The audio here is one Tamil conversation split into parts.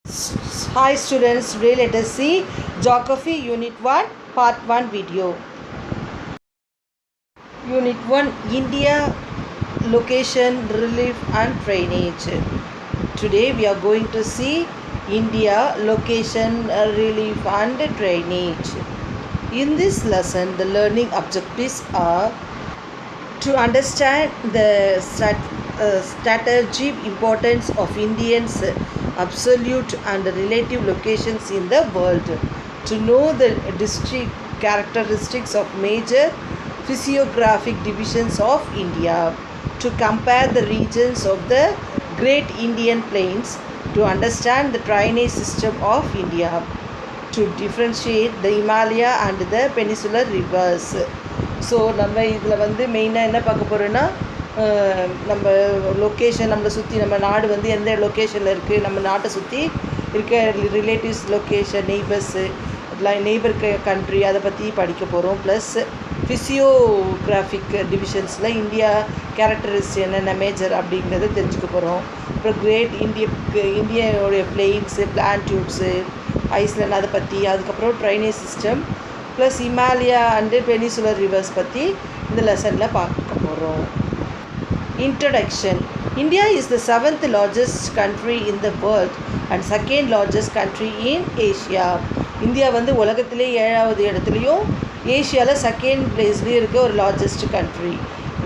Hi students, today let us see Geography Unit 1 Part 1 video. Unit 1 India Location, Relief and Drainage. Today we are going to see India Location, Relief and Drainage. In this lesson, the learning objectives are to understand the strategic importance of Indians' absolute and relative locations in the world, to know the distinct characteristics of major physiographic divisions of India, to compare the regions of the Great Indian Plains, to understand the drainage system of India, to differentiate the Himalaya and the peninsular rivers. So நம்ம இதில் வந்து மெயினாக என்ன பார்க்க போகிறோன்னா நம்ம லொக்கேஷன் நம்மளை சுற்றி நம்ம நாடு வந்து எந்த லொக்கேஷனில் இருக்குது, நம்ம நாட்டை சுற்றி இருக்க relatives location, neighbours neighbour country அதை பற்றி படிக்க போகிறோம். ப்ளஸ் ஃபிசியோகிராஃபிக் டிவிஷன்ஸில் இந்தியா கேரக்டரிஸ்டிக் என்னென்ன மேஜர் அப்படிங்கிறத தெரிஞ்சுக்க போகிறோம். அப்புறம் கிரேட் இந்தியாவுடைய பிளெயின்ஸு, பிளான்டியூட்ஸு, ஐஸ்லேண்ட் அதை பற்றி, அதுக்கப்புறம் drainage system plus Himalaya and பெனிசுலர் reverse பற்றி இந்த லெசனில் பார்க்க போகிறோம். Introduction. India is the 7th largest country in the world and 2nd largest country in Asia. India வந்து உலகத்திலே 7வது இடத்துலையும் ஏஷியாவில் 2nd பிளேஸ்லேயும் இருக்க ஒரு largest country.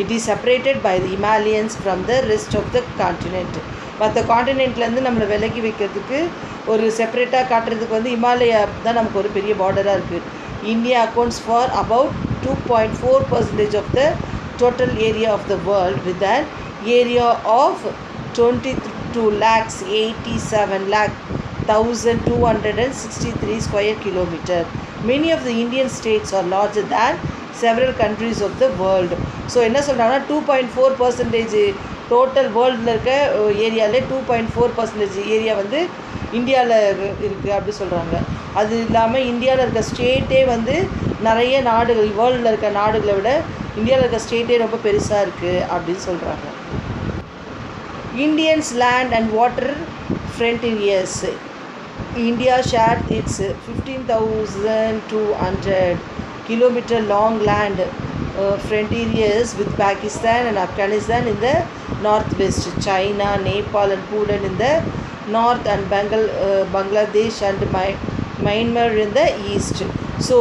It is separated by the Himalayans from the rest of the continent. மற்ற காண்டினென்ட்லேருந்து நம்மளை விலக்கி வைக்கிறதுக்கு ஒரு செப்பரேட்டாக காட்டுறதுக்கு வந்து ஹிமாலயா தான் நமக்கு ஒரு பெரிய பார்டராக இருக்குது. India accounts for about 2.4% of the total area of the world, with an area of 22,87,1,263 square kilometers. Many of the Indian states are larger than several countries of the world. So என்ன சொல்கிறாங்கன்னா 2.4% டோட்டல் வேர்ல்டில் இருக்க ஏரியாவில் 2.4% ஏரியா வந்து இந்தியாவில் இருக்குது அப்படி சொல்கிறாங்க. அது இல்லாமல் இந்தியாவில் இருக்க ஸ்டேட்டே வந்து நிறைய நாடுகள், வேர்ல்டில் இருக்க நாடுகளை விட இந்தியாவில் இருக்க ஸ்டேட்டே ரொம்ப பெருசாக இருக்குது அப்படின்னு சொல்கிறாங்க. Indians land and water Frontiers. India share it's 15,200 kilometer long land frontiers with Pakistan and Afghanistan in the northwest, China, Nepal and Bhutan in the north, and Bangladesh and Myanmar in the east. So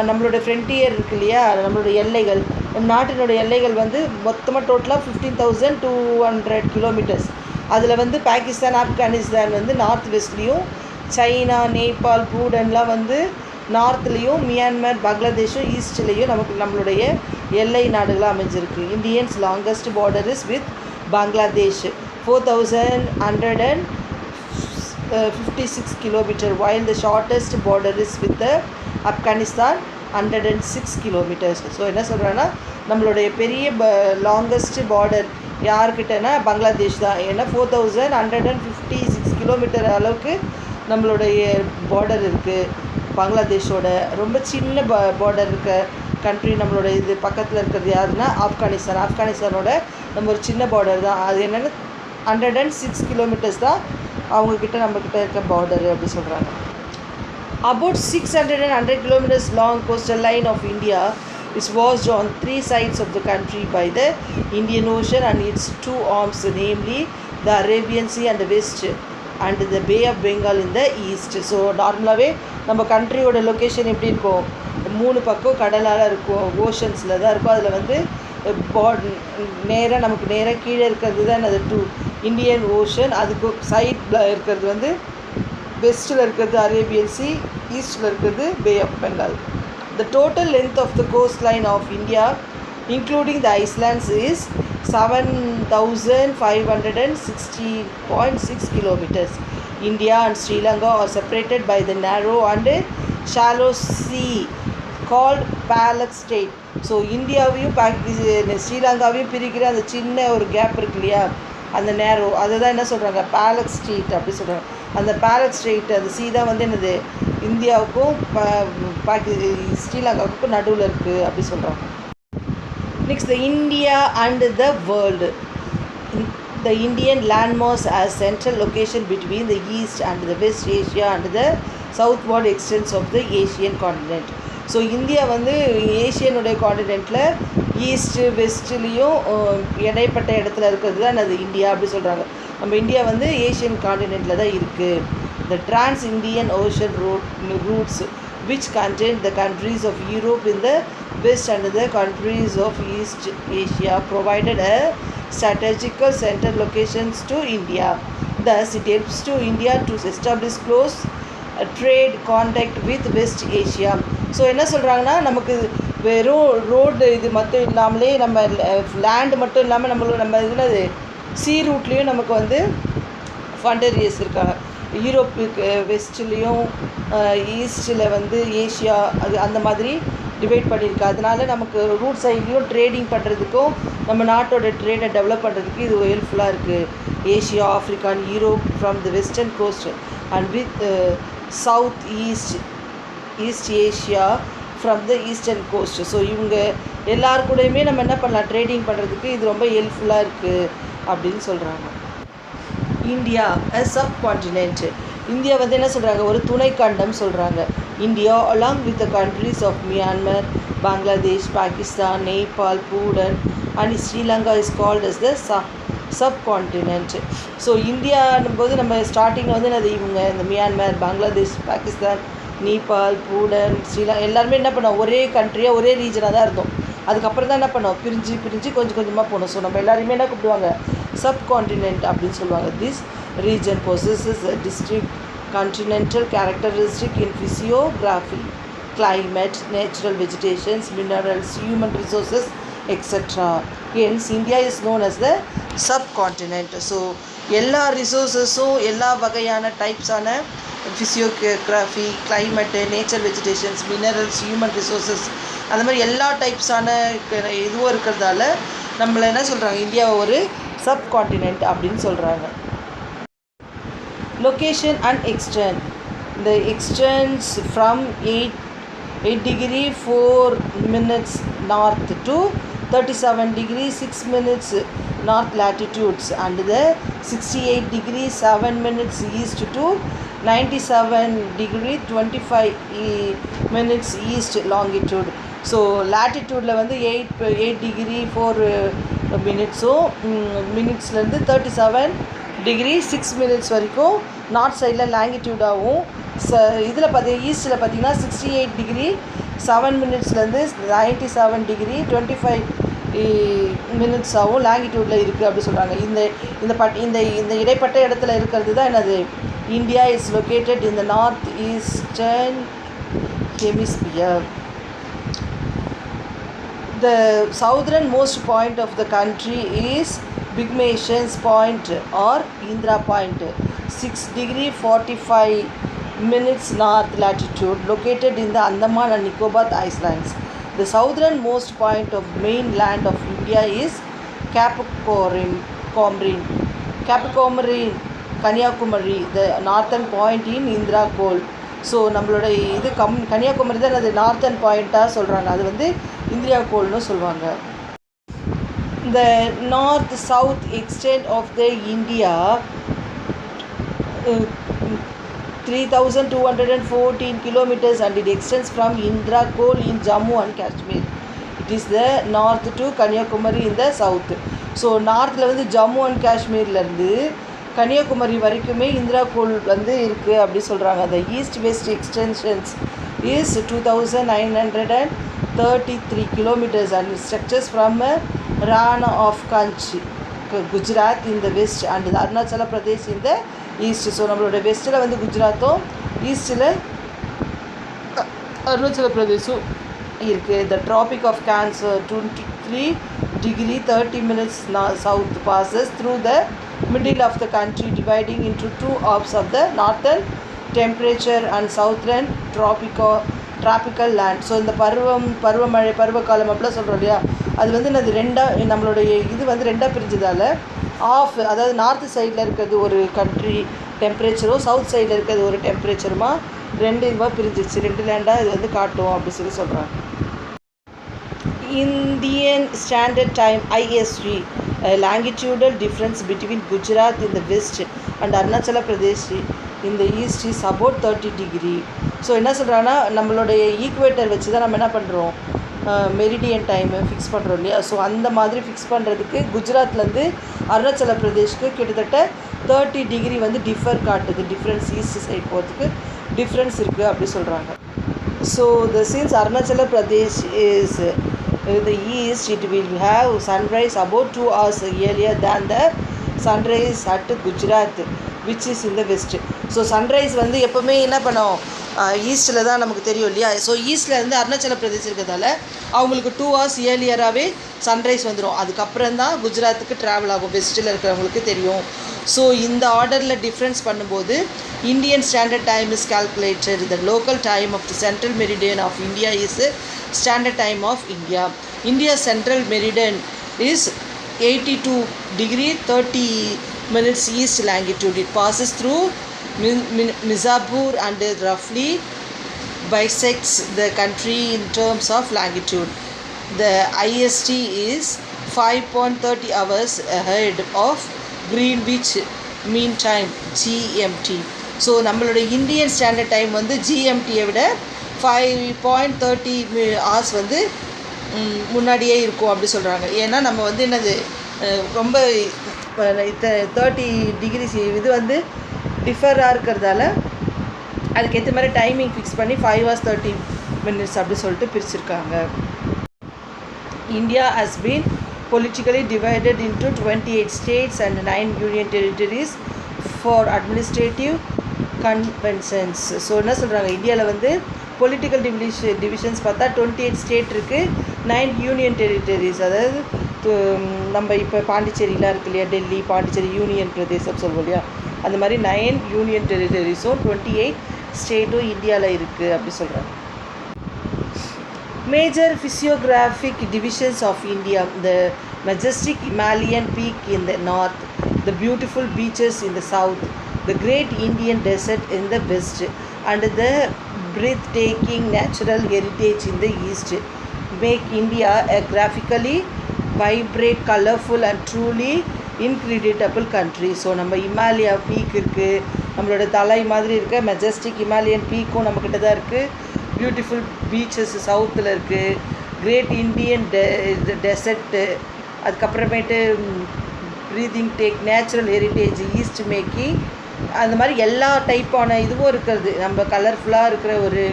நம்மளோட ஃப்ரண்டியர் இருக்கு இல்லையா, நம்மளோட எல்லைகள், நம் நாட்டினோட எல்லைகள் வந்து மொத்தமாக டோட்டலாக 15,200 கிலோமீட்டர்ஸ். அதில் வந்து பாகிஸ்தான், ஆப்கானிஸ்தான் வந்து நார்த் வெஸ்ட்லேயும், சைனா, நேபாள், பூடன்லாம் வந்து நார்த்லேயும், மியான்மர், பங்களாதேஷும் ஈஸ்ட்லேயும் நம்மளுடைய எல்லை நாடுகளாக அமைஞ்சிருக்கு. Indians longest border is with Bangladesh 4,156 kilometers, while the shortest border is with the Afghanistan 106 kilometers. So என்ன சொல்கிறேன்னா நம்மளுடைய பெரிய லாங்கஸ்ட் பார்டர் யார்கிட்டனா பங்களாதேஷ் தான். ஏன்னா 4,156 கிலோமீட்டர் அளவுக்கு நம்மளுடைய பார்டர் இருக்குது பங்களாதேஷோட. ரொம்ப சின்ன பார்டர் இருக்க கண்ட்ரி நம்மளோட இது பக்கத்தில் இருக்கிறது யாருன்னா ஆப்கானிஸ்தானோட நம்ம ஒரு சின்ன பார்டர் தான். அது என்னென்னா 106 கிலோமீட்டர்ஸ் தான் அவங்கக்கிட்ட நம்மக்கிட்ட இருக்க பார்டரு அப்படி சொல்கிறாங்க. About 600 kilometers long coastal line of India is washed on 3 sides of the country by the Indian Ocean and its 2 arms, namely the Arabian Sea and the west and the Bay of Bengal in the east. So நார்மலாகவே நம்ம கண்ட்ரியோட லொக்கேஷன் எப்படி இருக்கும், 3 பக்கம் கடலால் இருக்கும், ஓஷன்ஸில் தான் இருக்கும். அதில் வந்து நேராக நமக்கு நேராக கீழே இருக்கிறது தான் அது இந்தியன் ஓஷன். அதுக்கு சைடில் இருக்கிறது வந்து வெஸ்ட்டில் இருக்கிறது அரேபியன் சி, ஈஸ்டில் இருக்கிறது bay of Bengal. The total length of the coast line of India including the islands is 7,560.6 kilometers. India and Sri Lanka are separated by the narrow and shallow sea called Palak Strait. So இந்தியாவையும் ஸ்ரீலங்காவையும் பிரிக்கிற அந்த சின்ன ஒரு கேப் இருக்கு இல்லையா, அந்த நேரோ, அதை தான் என்ன சொல்கிறாங்க பாலக் ஸ்ட்ரீட் அப்படி சொல்கிறாங்க. அந்த பாலக் ஸ்ட்ரீட் அந்த சீ தான் வந்து என்னது இந்தியாவுக்கும் ஸ்ரீலங்காவுக்கும் நடுவில் இருக்குது அப்படி சொல்கிறாங்க. Next, the India and the world. the Indian landmass as central location between the East and the West Asia and the southward extents of the Asian continent. So India வந்து ஏஷியனுடைய காண்டினெண்ட்டில் ஈஸ்ட்டு வெஸ்ட்லேயும் இடைப்பட்ட இடத்துல இருக்கிறது தான் அது இந்தியா அப்படி சொல்கிறாங்க. நம்ம இந்தியா வந்து ஏஷியன் காண்டினெண்ட்டில் தான் இருக்குது. The Trans-Indian Ocean routes which contain the countries of Europe in the west and the countries of East Asia provided a strategical center locations to India. Thus, it helps to India to establish close trade contact with West Asia. So என்ன சொல்கிறாங்கன்னா, நமக்கு வெறும் ரோடு இது மட்டும் இல்லாமலே நம்ம லேண்டு மட்டும் இல்லாமல் நம்ம இதில் சீ ரூட்லேயும் நமக்கு வந்து ஃபண்டரியஸ் இருக்காங்க. யூரோப்புக்கு வெஸ்ட்லேயும் ஈஸ்டில் வந்து ஏஷியா அது அந்த மாதிரி டிவைட் பண்ணியிருக்கு. அதனால நமக்கு ரூட் சைட்லேயும் ட்ரேடிங் பண்ணுறதுக்கும் நம்ம நாட்டோட ட்ரேடை டெவலப் பண்ணுறதுக்கு இது ஹெல்ப்ஃபுல்லாக இருக்குது. Asia, Africa and Europe from the western coast and with south east Asia from the eastern coast. So இவங்க எல்லாருக்கூடையுமே நம்ம என்ன பண்ணலாம், ட்ரேடிங் பண்ணுறதுக்கு இது ரொம்ப ஹெல்ப்ஃபுல்லாக இருக்குது அப்படின்னு சொல்கிறாங்க. India a subcontinent. India வந்து என்ன சொல்கிறாங்க, ஒரு துணை கண்டம் சொல்கிறாங்க. India along with the countries of Myanmar, Bangladesh, Pakistan, Nepal, Bhutan and Sri Lanka is called as the subcontinent. So இந்தியான்னும் போது நம்ம ஸ்டார்டிங்கில் வந்து அது இவங்க இந்த மியான்மர், பங்களாதேஷ், பாகிஸ்தான், நேபாள், பூடன், ஸ்ரீலங்கா எல்லாருமே என்ன பண்ணோம், ஒரே கண்ட்ரியாக ஒரே ரீஜனாக தான் இருந்தோம். அதுக்கப்புறம் தான் என்ன பண்ணோம், பிரிஞ்சு கொஞ்சம் கொஞ்சமாக போனோம். ஸோ நம்ம எல்லாருமே என்ன கூப்பிடுவாங்க, சப்காண்டினென்ட் அப்படின்னு சொல்லுவாங்க. This region possesses a distinct continental characteristic in physiography, climate, natural vegetations, minerals, human resources, etc. Hence, India is known as the subcontinent. So எல்லா ரிசோர்ஸஸும் எல்லா வகையான டைப்ஸான physiography, climate, nature vegetations, minerals, human resources அந்த மாதிரி எல்லா டைப்ஸான இதுவும் இருக்கிறதால நம்மளை என்ன சொல்கிறாங்க, இந்தியாவை ஒரு சப்காண்டினென்ட் அப்படின்னு சொல்கிறாங்க. Location and extent. இந்த extends from 8 degree 4 minutes north to 37 degree 6 minutes north latitudes and the 68 degree 7 minutes east to 97 degree 25 minutes east longitude. So லேட்டிடியூடில் வந்து 8 degree 4 மினிட்ஸ்லேருந்து 37 degree 6 minutes வரைக்கும் நார்த் சைடில் லாங்கிடியூடாகவும் இதில் ஈஸ்ட்டில் பார்த்தீங்கன்னா 68 degree 7 minutesலேருந்து 97 degree 25 minutesஆகவும் லாங்கிடியூடில் இருக்குது அப்படி சொல்கிறாங்க. இந்த இடைப்பட்ட இடத்துல இருக்கிறது தான் என்னது, India is located in the north eastern hemisphere. The southernmost point of the country is Bigmations Point or Indra Point, 6 degree 45 minutes north latitude, located in the Andaman and Nicobar Islands. The southernmost point of mainland of India is Capricorn, Kanyakumari, the northern point in Indra Col. So நம்மளோட இது கன்னியாகுமரி தான் அது நார்த்தன் பாயிண்ட்டாக சொல்கிறாங்க, அது வந்து இந்தியா கோல்னு சொல்லுவாங்க. இந்த north south extent of the India 3214 kilometers and it extends from Indra Col in Jammu and Kashmir. It is the north to Kanyakumari in the south. So நார்த்தில் வந்து ஜம்மு அண்ட் காஷ்மீர்லேருந்து கன்னியாகுமரி வரைக்குமே இந்திரா கோல் வந்து இருக்குது அப்படி சொல்கிறாங்க. அந்த east west extensions is 2933 kilometers and it stretches from Rana of Kutch, Gujarat in the west and the Arunachala Pradesh in the east. So நம்மளோட வெஸ்ட்டில் வந்து குஜராத்தும் ஈஸ்ட்டில் அருணாச்சல பிரதேசும் இருக்குது. The Tropic of Cancer 23 degree 30 minutes south passes through the middle of the country, dividing into two halves of the northern temperature and southern tropical land. So இந்த பருவமழை பருவகாலம் அப்படிலாம் சொல்கிறோம் இல்லையா, அது வந்து நம்மளுடைய இது வந்து ரெண்டாக பிரிஞ்சதால் ஆஃப், அதாவது நார்த்து சைடில் இருக்கிறது ஒரு கண்ட்ரி டெம்பரேச்சரும் சவுத் சைடில் இருக்கிறது ஒரு டெம்பரேச்சருமா ரெண்டு இதுவாக பிரிஞ்சிச்சு, ரெண்டு லேண்டாக இது வந்து காட்டும் அப்படி சொல்கிறாங்க. Indian Standard Time IST, longitudinal difference between Gujarat in the west and Arunachala Pradesh in the east is about 30 degree. So என்ன சொல்கிறாங்கன்னா நம்மளுடைய ஈக்குவேட்டர் வச்சு தான் நம்ம என்ன பண்ணுறோம் மெரிடியன் டைமை ஃபிக்ஸ் பண்ணுறோம் இல்லையா. ஸோ அந்த மாதிரி ஃபிக்ஸ் பண்ணுறதுக்கு குஜராத்லேருந்து அருணாச்சல பிரதேஷ்க்கு கிட்டத்தட்ட 30 டிகிரி வந்து டிஃபர் காட்டுது. டிஃப்ரென்ஸ் ஈஸ்ட் சைட் போகிறதுக்கு டிஃப்ரென்ஸ் இருக்குது அப்படி சொல்கிறாங்க. So since Arunachala Pradesh is the east, it will have sunrise about 2 hours earlier than the sunrise at Gujarat which is in the west. So sunrise வந்து எப்போவுமே என்ன பண்ணோம் ஈஸ்ட்டில் தான் நமக்கு தெரியும் இல்லையா. ஸோ ஈஸ்ட்லேருந்து அருணாச்சல பிரதேஷ் இருக்கிறதால அவங்களுக்கு 2 hours ஏர்லியராகவே சன்ரைஸ் வந்துடும். அதுக்கப்புறம் தான் குஜராத்துக்கு ட்ராவல் ஆகும், வெஸ்ட்டில் இருக்கிறவங்களுக்கு தெரியும். ஸோ இந்த ஆர்டரில் டிஃப்ரென்ஸ் பண்ணும்போது Indian standard time is calculated. The local time of the central meridian of India is standard time of India. India central meridian is 82 degree 30 minutes east longitude. It passes through Mirzapur and roughly bisects the country in terms of longitude. The IST is 5.30 hours ahead of Greenwich Mean Time GMT. So நம்மளோட இந்தியன் ஸ்டாண்டர்ட் டைம் வந்து ஜிஎம்டியை விட 5.30 hours வந்து முன்னாடியே இருக்கும் அப்படி சொல்கிறாங்க. ஏன்னா நம்ம வந்து என்னது ரொம்ப 30 டிகிரி இது வந்து டிஃபராக இருக்கிறதால அதுக்கேற்ற மாதிரி டைமிங் ஃபிக்ஸ் பண்ணி 5 hours 30 minutes அப்படி சொல்லிட்டு பிரிச்சிருக்காங்க. India has been politically divided into 28 states and 9 union territories for administrative conventions. So என்ன சொல்கிறாங்க இந்தியாவில் வந்து பொலிட்டிக்கல் டிவிஷன்ஸ் பார்த்தா 28 ஸ்டேட் இருக்குது, 9 யூனியன் டெரிட்டரிஸ். அதாவது நம்ம இப்போ பாண்டிச்சேரிலாம் இருக்கு இல்லையா, டெல்லி பாண்டிச்சேரி யூனியன் பிரதேசம் சொல்லுவோம் இல்லையா, அந்த மாதிரி 9 யூனியன் டெரிட்டரிஸும் 28 ஸ்டேட்டும் இந்தியாவில் இருக்குது அப்படி சொல்கிறாங்க. Major physiographic divisions of India: the majestic Himalayan peak in the north, the beautiful beaches in the south, the great Indian desert in the west, and the breathtaking natural heritage in the east make India a graphically vibrant, colorful and truly incredible country. So நம்ம இமாலயா பீக் இருக்குது, நம்மளோட தலை மாதிரி இருக்க மெஜஸ்டிக் ஹிமாலயன் பீக்கும் நம்மக்கிட்ட தான் இருக்குது, பியூட்டிஃபுல் பீச்சஸ் சவுத்தில் இருக்குது, கிரேட் இண்டியன் டெசர்ட்டு, அதுக்கப்புறமேட்டு ப்ரீதிங் டேக் நேச்சுரல் ஹெரிட்டேஜ் ஈஸ்ட் மேக்கிங், அந்த மாதிரி எல்லா டைப்பான இதுவும் இருக்கிறது. நம்ம கலர்ஃபுல்லாக இருக்கிற ஒரு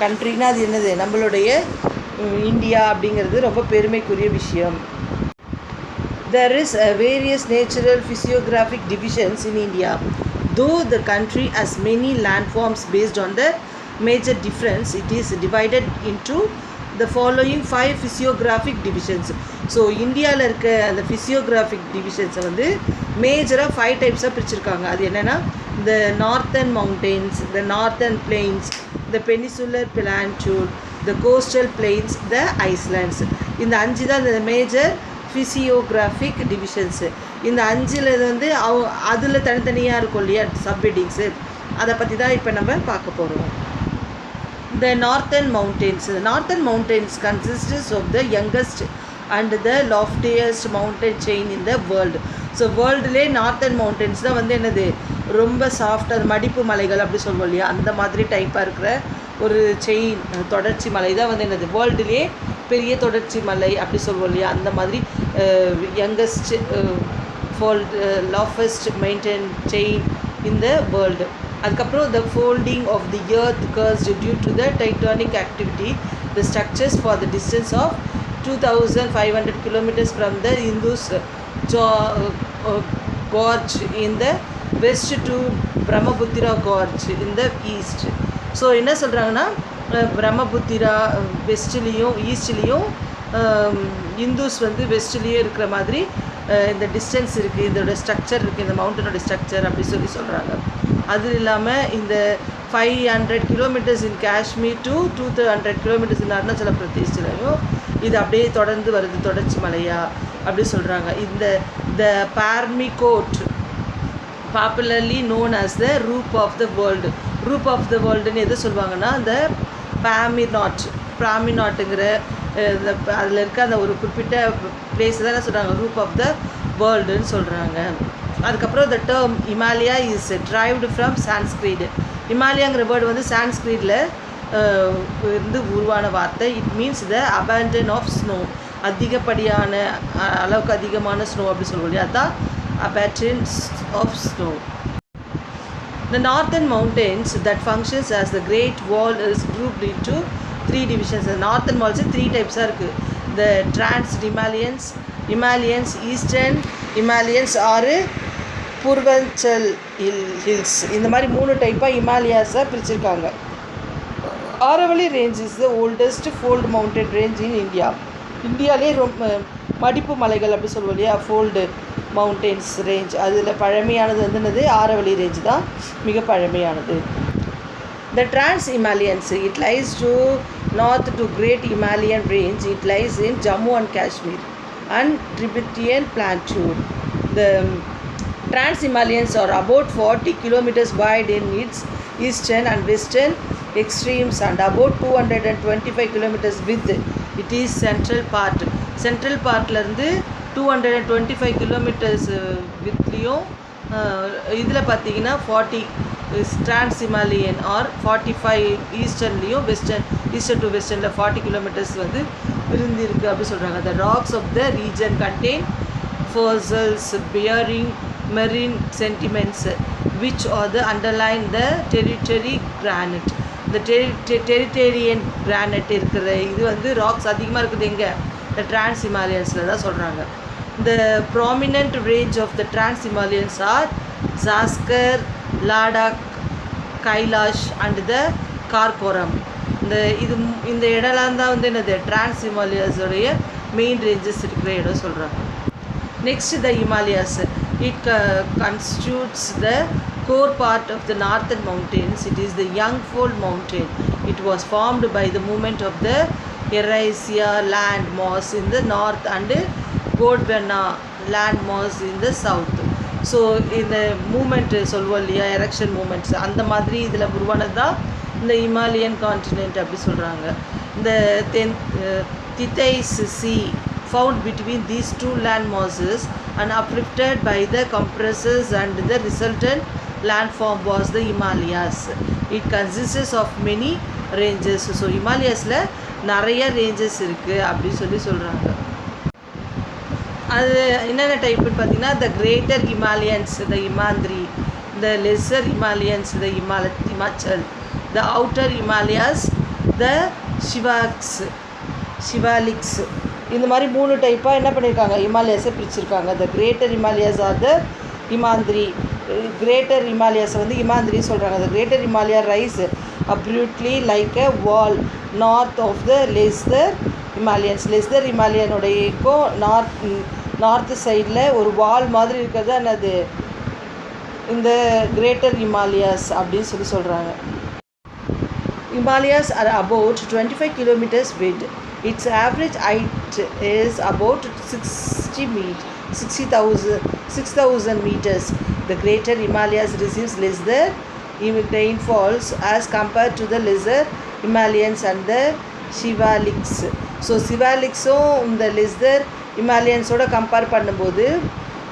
கண்ட்ரின்னா அது என்னது நம்மளுடைய இந்தியா அப்படிங்கிறது ரொம்ப பெருமைக்குரிய விஷயம். There is various natural physiographic divisions in India. Though the country has many landforms based on the major difference, it is divided into the following 5 physiographic divisions. So இந்தியாவில் இருக்க அந்த ஃபிசியோகிராஃபிக் டிவிஷன்ஸை வந்து மேஜராக 5 டைப்ஸாக பிரிச்சுருக்காங்க. அது என்னென்னா இந்த northern mountains, the northern plains, the peninsular plateau, the coastal plains, the islands. இந்த 5 தான் இந்த மேஜர் ஃபிசியோகிராஃபிக் டிவிஷன்ஸு. இந்த 5ல் வந்து அதில் தனித்தனியாக இருக்கும் இல்லையா சப்ஹெட்டிங்ஸு, அதை பற்றி தான் இப்போ நம்ம பார்க்க போகிறோம். The northern mountains. The northern mountains consists of the youngest and the loftiest mountain chain in the world. So வேர்ல்டுலே நார்த்தன் மவுண்டன்ஸ் தான் வந்து என்னது ரொம்ப சாஃப்டாக மடிப்பு மலைகள் அப்படி சொல்லுவோம் இல்லையா, அந்த மாதிரி டைப்பாக இருக்கிற ஒரு செயின் தொடர்ச்சி மலை தான் வந்து என்னது வேர்ல்டுலே பெரிய தொடர்ச்சி மலை அப்படி சொல்லுவோம் இல்லையா, அந்த மாதிரி youngest loftiest mountain chain in the world. அதுக்கப்புறம் the folding of the earth caused due to the tectonic activity, the structures for the distance of 2,500 kilometers from the Indus gorge in the west to Brahmaputra gorge in the east. So என்ன சொல்கிறாங்கன்னா பிரம்மபுத்திரா வெஸ்ட்லேயும் ஈஸ்ட்லேயும் இந்துஸ் வந்து வெஸ்ட்லேயே இருக்கிற மாதிரி இந்த டிஸ்டன்ஸ் இருக்குது, இதோட ஸ்ட்ரக்சர் இருக்குது, இந்த மவுண்டனோட ஸ்ட்ரக்சர் அப்படி சொல்கிறாங்க. அது இல்லாமல் இந்த 500 kilometers in Kashmir to 200 kilometers in Arunachal பிரதேஷ்லையும் இது அப்படியே தொடர்ந்து வருது தொடர்ச்சி மலையா அப்படி சொல்கிறாங்க. இந்த the Pamir knot popularly known as the roof of the world. Roof of the வேர்ல்டுன்னு எது சொல்லுவாங்கன்னா அந்த பிராமினாட்டுங்கிற அதில் இருக்க அந்த ஒரு குறிப்பிட்ட பிளேஸ் தானே சொல்கிறாங்க ரூப் ஆஃப் த வேர்ல்டுன்னு சொல்கிறாங்க. அதுக்கப்புறம் the term Himalaya is derived from Sanskrit. ஹிமாலயாங்கிற வேர்டு வந்து சான்ஸ்கிரிட்டில் இருந்து உருவான வார்த்தை. It means the abundance of snow, அதிகப்படியான அளவுக்கு அதிகமான ஸ்னோ அப்படி சொல்லுவோம் இல்லையா, அதுதான் abundance of snow. The northern mountains that functions as the Great Wall is grouped into 3 divisions. The northern walls 3 types இருக்குது. The Trans-Himalayans, Himalayans, Eastern Himalayans or Purvanchal hills, இந்த மாதிரி 3 டைப்பாக ஹிமாலயாஸை பிரிச்சிருக்காங்க. Aravalli range is the oldest fold mountain range in India. இந்தியாவிலே ரொம்ப மடிப்பு மலைகள் அப்படி சொல்லுவோம் இல்லையா, ஃபோல்டு மவுண்டெயின்ஸ் ரேஞ்ச், அதில் பழமையானது வந்து என்னது, ஆரவல்லி ரேஞ்ச் தான் மிக பழமையானது. The Trans-Himalayans, it lies to north to Great Himalayan Range. It lies in Jammu and Kashmir and Tibetan Plateau. The Trans-Himalayans are about 40 kilometers wide in its eastern and western extremes and about 225 kilometers width. It is central part. Central partலேருந்து 225 கிலோமீட்டர்ஸ் வித்லேயும் இதில் பார்த்தீங்கன்னா 40 Trans Himalayan ஆர் 45 ஈஸ்டர்ன்லேயும் ஈஸ்டர்ன் டு வெஸ்டர்னில் 40 கிலோமீட்டர்ஸ் வந்து விருந்திருக்கு அப்படி சொல்கிறாங்க. The rocks of the region contain fossils bearing marine sediments which are the underlying the tertiary granite. இந்த டெரிட்டேரியன் கிரானைட் இருக்கிற இது வந்து ராக்ஸ் அதிகமாக இருக்குது எங்கே, இந்த Trans Himalayans தான் சொல்கிறாங்க. The prominent range of the Trans Himalayans are Zanskar, Ladakh, Kailash and the Karakoram. இந்த இடம்லாம் தான் வந்து என்னது Trans Himalayas உடைய மெயின் ரேஞ்சஸ் இருக்கிற இடம் சொல்கிறாங்க. Next, the Himalayas. It constitutes the core part of the northern mountains. It is the Yangfold mountain. It was formed by the movement of the Eurasia land mass in the north and Gondwana land mass in the south. So இந்த மூமெண்ட்டு சொல்லுவோம் இல்லையா, எரெக்ஷன் மூமெண்ட்ஸ், அந்த மாதிரி இதில் உருவானது தான் இந்த இமாலயன் கான்டினென்ட் அப்படி சொல்கிறாங்க. இந்த Tethys Sea found between these 2 land masses and uplifted by the compressors and the resultant landform was the Himalayas. It consists of many ranges. So ஹிமாலயாஸில் நிறைய ரேஞ்சஸ் இருக்குது அப்படி சொல்கிறாங்க. அது என்னென்ன டைப்புன்னு பார்த்தீங்கன்னா, the greater Himalayans the Himadri, the lesser Himalayans the Himachal, the outer Himalayas the Shivaliks. இந்த மாதிரி 3 டைப்பாக என்ன பண்ணியிருக்காங்க, ஹிமாலயாஸை பிரிச்சிருக்காங்க. The greater Himalayas are the Himadri. Greater ஹிமாலயாஸை வந்து ஹிமாந்திரி சொல்கிறாங்க. The greater Himalaya rise abruptly like a wall north of the lesser Himalayans. lesser ஹிமாலயனுடையக்கும் நார்த் சைடில் ஒரு வால் மாதிரி இருக்கிறது என்னது, இந்த கிரேட்டர் ஹிமாலயாஸ் அப்படின்னு சொல்கிறாங்க. Himalayas are about 25 kilometers width. Its average height is about 6,000 meters. The greater Himalayas receives lesser rainfalls as compared to the lesser Himalayans and the Shivaliks. So சிவாலிக்ஸும் இந்த லெஸ்ஸர் ஹிமாலயன்ஸோட கம்பேர் பண்ணும்போது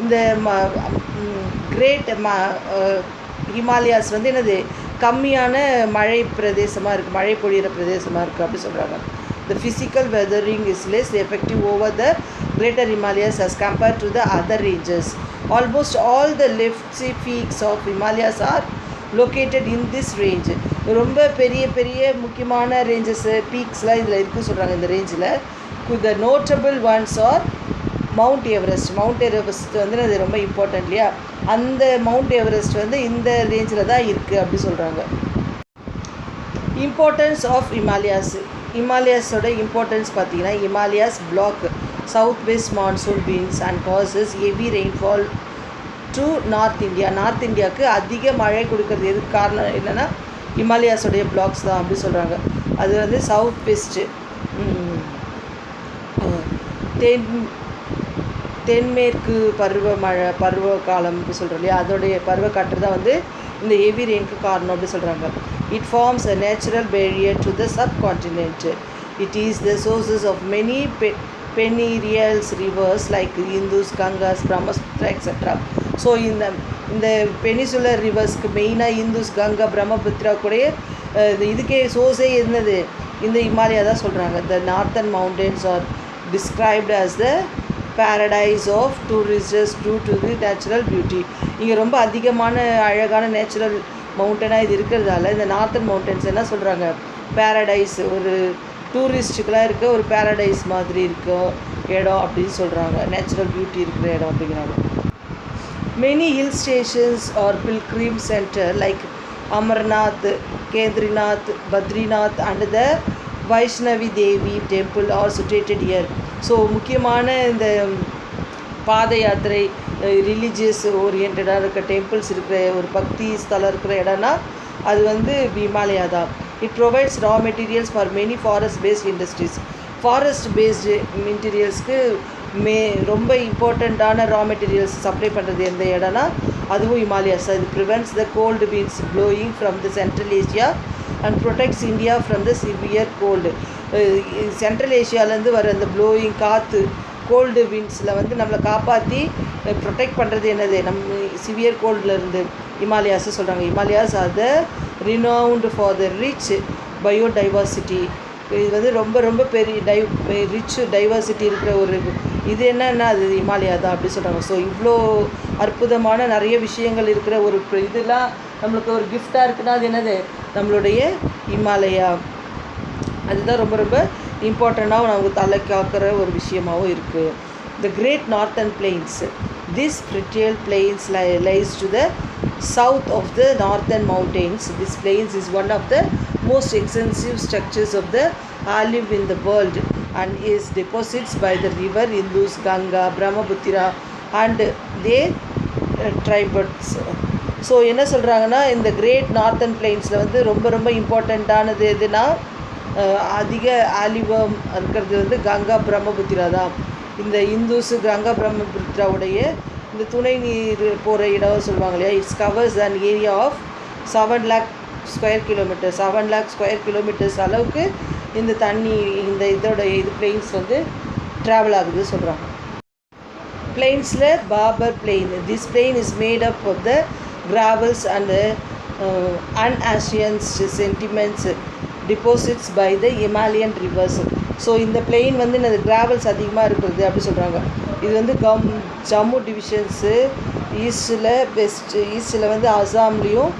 இந்த கிரேட் ஹிமாலயாஸ் வந்து என்னது கம்மியான மழை பிரதேசமாக இருக்குது, மழை பொழியிற பிரதேசமாக இருக்குது அப்படி சொல்கிறாங்க. The physical weathering is less effective over the greater Himalayas as compared to the other ranges. Almost all the lofty peaks of Himalayas are located in this range. ரொம்ப பெரிய முக்கியமான ரேஞ்சஸ் பீக்ஸ்லாம் இதில் இருக்குன்னு சொல்கிறாங்க இந்த ரேஞ்சில். The notable ones are mount Everest. Mount Everest வந்து அது ரொம்ப இம்பார்ட்டன்ட் இல்லையா, அந்த மவுண்ட் எவரெஸ்ட் வந்து இந்த ரேஞ்சில் தான் இருக்குது அப்படி சொல்கிறாங்க. இம்பார்ட்டன்ஸ் ஆஃப் ஹிமாலயாஸோட இம்பார்ட்டன்ஸ் பார்த்தீங்கன்னா, Himalayas block south west monsoon winds and causes heavy rainfall to north India. North இந்தியாவுக்கு அதிக மழை கொடுக்கறது எதுக்கு காரணம் என்னென்னா ஹிமாலயாஸோடைய பிளாக்ஸ் தான் அப்படி சொல்கிறாங்க. அது வந்து சவுத் வெஸ்ட்டு தென்மேற்கு பருவ காலம் அப்படி சொல்கிறோம் இல்லையா, அதோடைய பருவக்காற்று தான் வந்து இந்த ஹெவி ரெயினுக்கு காரணம் அப்படி சொல்கிறாங்க. It forms a natural barrier to the subcontinent. It is the sources of many perennial rivers like Indus, Gangas, Brahmaputra, etc. So இந்த பெனிசுலர் ரிவர்ஸ்க்கு மெயினாக இந்துஸ், கங்கா, பிரம்மபுத்திரா கூட இதுக்கே சோர்ஸே இருந்தது இந்த இமாலயா தான் சொல்கிறாங்க. The northern mountains are described as the paradise of tourists due to the natural beauty. இங்கே ரொம்ப அதிகமான அழகான நேச்சுரல் மவுண்டனாக இது இருக்கிறதால இந்த நார்த்தன் மவுண்டன்ஸ் என்ன சொல்கிறாங்க, பேரடைஸ், ஒரு டூரிஸ்ட்டுக்கெலாம் இருக்க ஒரு பேரடைஸ் மாதிரி இருக்க இடம் அப்படின்னு சொல்கிறாங்க, நேச்சுரல் பியூட்டி இருக்கிற இடம் அப்படிங்கிறாங்க. Many hill stations or pilgrim center like Amarnath, Kedrinath, Badrinath and the Vaishnavi Devi temple are situated here. So முக்கியமான இந்த பாத யாத்திரை ரிலீஜியஸ் ஓரியன்டாக இருக்க டெம்பிள்ஸ் இருக்கிற ஒரு பக்தி ஸ்தலம் இருக்கிற இடம்னா அது வந்து ஹிமாலயா தான். It provides raw materials for many forest based industries. Forest based மெட்டீரியல்ஸ்க்கு ரொம்ப இம்பார்ட்டண்ட்டான ரா மெட்டீரியல்ஸ் சப்ளை பண்ணுறது எந்த இடம்னா அதுவும் ஹிமாலயாஸ். இது prevents the cold winds blowing from the central Asia and protects India from the severe cold. சென்ட்ரல் ஏஷியாவிலேருந்து வர அந்த ப்ளோயிங் காற்று, கோல்டு விண்ட்ஸில் வந்து நம்மளை காப்பாற்றி ப்ரொடெக்ட் பண்ணுறது என்னது, நம்ம சிவியர் கோல்டுலேருந்து ஹிமாலயாஸை சொல்கிறாங்க. Himalayas are the renowned for the rich biodiversity. இது வந்து ரொம்ப ரொம்ப பெரிய ரிச் டைவர்சிட்டி இருக்கிற ஒரு இது என்னன்னா அது ஹிமாலயா தான் அப்படி சொல்கிறாங்க. ஸோ இவ்வளோ அற்புதமான நிறைய விஷயங்கள் இருக்கிற ஒரு இதெல்லாம் நம்மளுக்கு ஒரு கிஃப்டாக இருக்குன்னா அது என்னது, நம்மளுடைய ஹிமாலயா. அதுதான் ரொம்ப ரொம்ப இம்பார்ட்டண்ட்டாகவும் நமக்கு தலை காக்கிற ஒரு விஷயமாகவும் இருக்குது. The great northern plains. This fertile plains lies to the south of the northern mountains. This plains is one of the most extensive structures of the olive in the world and is deposits by the river Indus, Ganga, Brahmaputra and their tributaries. So என்ன சொல்கிறாங்கன்னா இந்த கிரேட் நார்த்தன் பிளெயின்ஸில் வந்து ரொம்ப ரொம்ப இம்பார்ட்டண்ட்டானது எதுனா அதிக ஆலிவம் இருக்கிறது வந்து கங்கா பிரம்மபுத்திரா தான். இந்த இந்துஸ், கங்கா பிரம்மபுத்திராவுடைய இந்த துணை நீர் போகிற இடம் சொல்லுவாங்க இல்லையா, its covers an area of 7 lakh square kilometers. 7 lakh square kilometers அளவுக்கு இந்த தண்ணி இந்த இதோட இது பிளெயின்ஸ் வந்து ட்ராவல் ஆகுது சொல்கிறாங்க. பிளெயின்ஸில் Bhabar plain. This plain is made up of the gravels and unancient sediments deposits by the Himalayan rivers. So இந்த பிளெயின் வந்து இந்த கிராவல்ஸ் அதிகமாக இருக்கிறது அப்படி சொல்கிறாங்க. இது வந்து ஜம்மு டிவிஷன்ஸு ஈஸ்டில் வந்து அசாம்லேயும்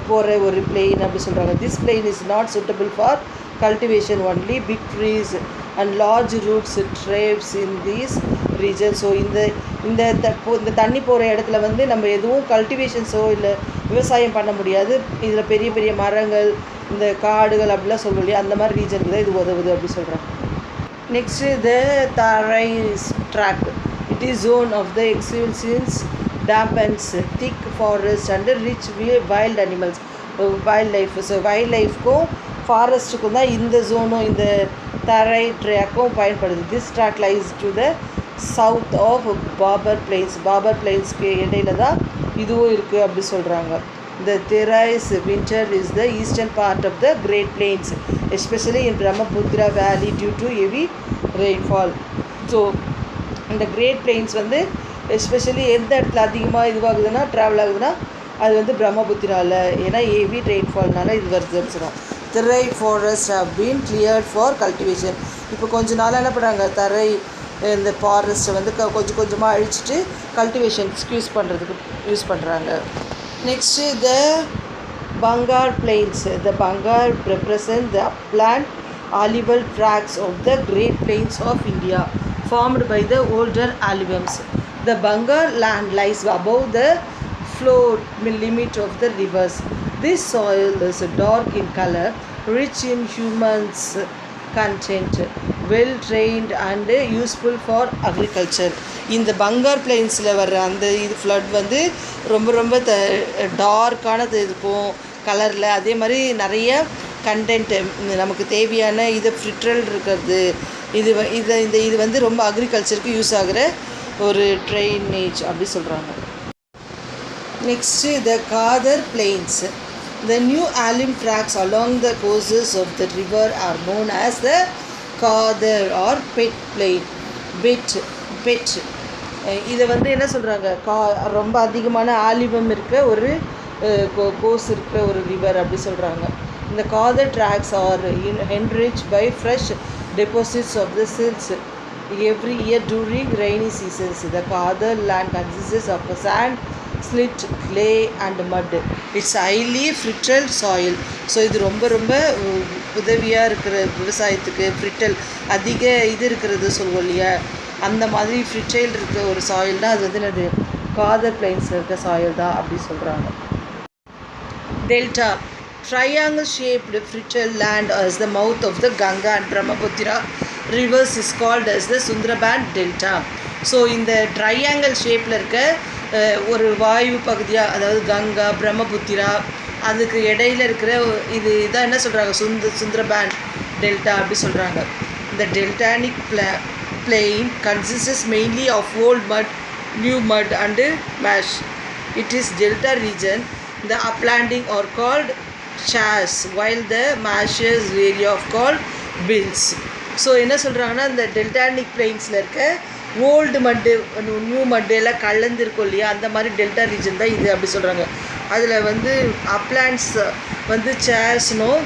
போகிற ஒரு பிளெயின் அப்படி சொல்கிறாங்க. This plain is not suitable for cultivation only big trees and large roots thrives in these region. So இந்த தண்ணி போகிற இடத்துல வந்து நம்ம எதுவும் கல்டிவேஷன்ஸோ இல்லை விவசாயம் பண்ண முடியாது. இதில் பெரிய பெரிய மரங்கள், இந்த காடுகள் அப்படிலாம் சொல்லுவோம் இல்லையா, அந்த மாதிரி ரீஜனுக்கு தான் இது உதவுது அப்படி சொல்கிறாங்க. Next the Terai tract. It is zone of the எக்ஸிபிஷன்ஸ் dampness thick forest and rich wild animals, wild life. So wild லைஃப்க்கும் ஃபாரஸ்ட்டுக்கும் தான் இந்த ஜோனும் இந்த தரை ட்ராக்கும் பயன்படுது. This tract lies to the south of Bhabar plains. Bhabar பிளெயின்ஸ்க்கு இடையில தான் இதுவும் இருக்குது அப்படி சொல்கிறாங்க. The Therais winter is the eastern part of the Great Plains, especially in Brahmaputra Valley due to heavy rainfall. So இந்த கிரேட் பிளெயின்ஸ் வந்து எஸ்பெஷலி எந்த இடத்துல அதிகமாக இதுவாகுதுன்னா ட்ராவல் ஆகுதுன்னா அது வந்து பிரம்மபுத்திராவில், ஏன்னா ஹெவி ரெயின்ஃபால்னால இது வருதுன்னு சொல்கிறோம். Their forest have been cleared for cultivation. இப்போ கொஞ்ச நாளாக என்ன பண்ணுறாங்க, தரை இந்த ஃபாரஸ்ட்டை வந்து கொஞ்சம் கொஞ்சமாக அழிச்சிட்டு கல்டிவேஷன்ஸ்க்கு யூஸ் பண்ணுறாங்க. Next the Bhangarh planes. The Bhangarh represent the upland alluvial tracts of the Great Plains of India formed by the older alluviums. The Bangar land lies above the flow limit of the rivers. This soil is dark in color, rich in humus content, well trained and useful for agriculture. இந்த பங்கார் பிளெயின்ஸில் வர்ற அந்த இது ஃப்ளட் வந்து ரொம்ப ரொம்ப டார்க்கானது இருக்கும் கலரில். அதே மாதிரி நிறைய கண்டென்ட்டு நமக்கு தேவையான இது ஃபிட்ரல் இருக்கிறது. இது வந்து ரொம்ப அக்ரிகல்ச்சருக்கு யூஸ் ஆகிற ஒரு ட்ரைனேஜ் அப்படி சொல்கிறாங்க. Next the Khadar plains. The new alum tracks along the courses of the river are known as the Kadar or Pet Plain. Bet Bet இதை வந்து என்ன சொல்கிறாங்க, ரொம்ப அதிகமான ஆலிவம் இருக்க ஒரு கோர்ஸ் இருக்கிற ஒரு ரிவர் அப்படி சொல்கிறாங்க. இந்த Khadar tracts are enriched by fresh deposits of the silts every year during rainy seasons. The Kadar land consists of sand, slit, clay and mud. It's highly fertile soil. So இது ரொம்ப ரொம்ப உதவியாக இருக்கிற விவசாயத்துக்கு. ஃப்ரிட்டல் அதிக இது இருக்கிறது சொல்லுவோம் இல்லையா, அந்த மாதிரி ஃப்ரிட்டைல் இருக்க ஒரு சாயில் தான் அது வந்து என்னது, காதர் பிளைன்ஸில் இருக்க சாயில் தான் அப்படி சொல்கிறாங்க. Delta triangle shaped fertile land as the mouth of the Ganga and Brahmaputra rivers is called as the Sundarban Delta. So இந்த ட்ரையாங்கிள் ஷேப்பில் இருக்க ஒரு வாயு பகுதியாக, அதாவது கங்கா பிரம்மபுத்திரா, அதுக்கு இடையில இருக்கிற இதான் என்ன சொல்கிறாங்க, சுந்தரபான் டெல்டா அப்படி சொல்கிறாங்க. இந்த டெல்டானிக் plain consists mainly of old mud, new mud and marsh. It is delta region. The uplanding are called shars, while the marshes area of called bills. So என்ன சொல்கிறாங்கன்னா, இந்த டெல்டானிக் பிளெயின்ஸில் இருக்க ஓல்டு மட்டு நியூ மட்டு எல்லாம் கலந்துருக்கும் இல்லையா, அந்த மாதிரி டெல்டா ரீஜன் தான் இது அப்படி சொல்கிறாங்க. அதில் வந்து அப்லாண்ட்ஸ் வந்து சேர்ஸ்னும்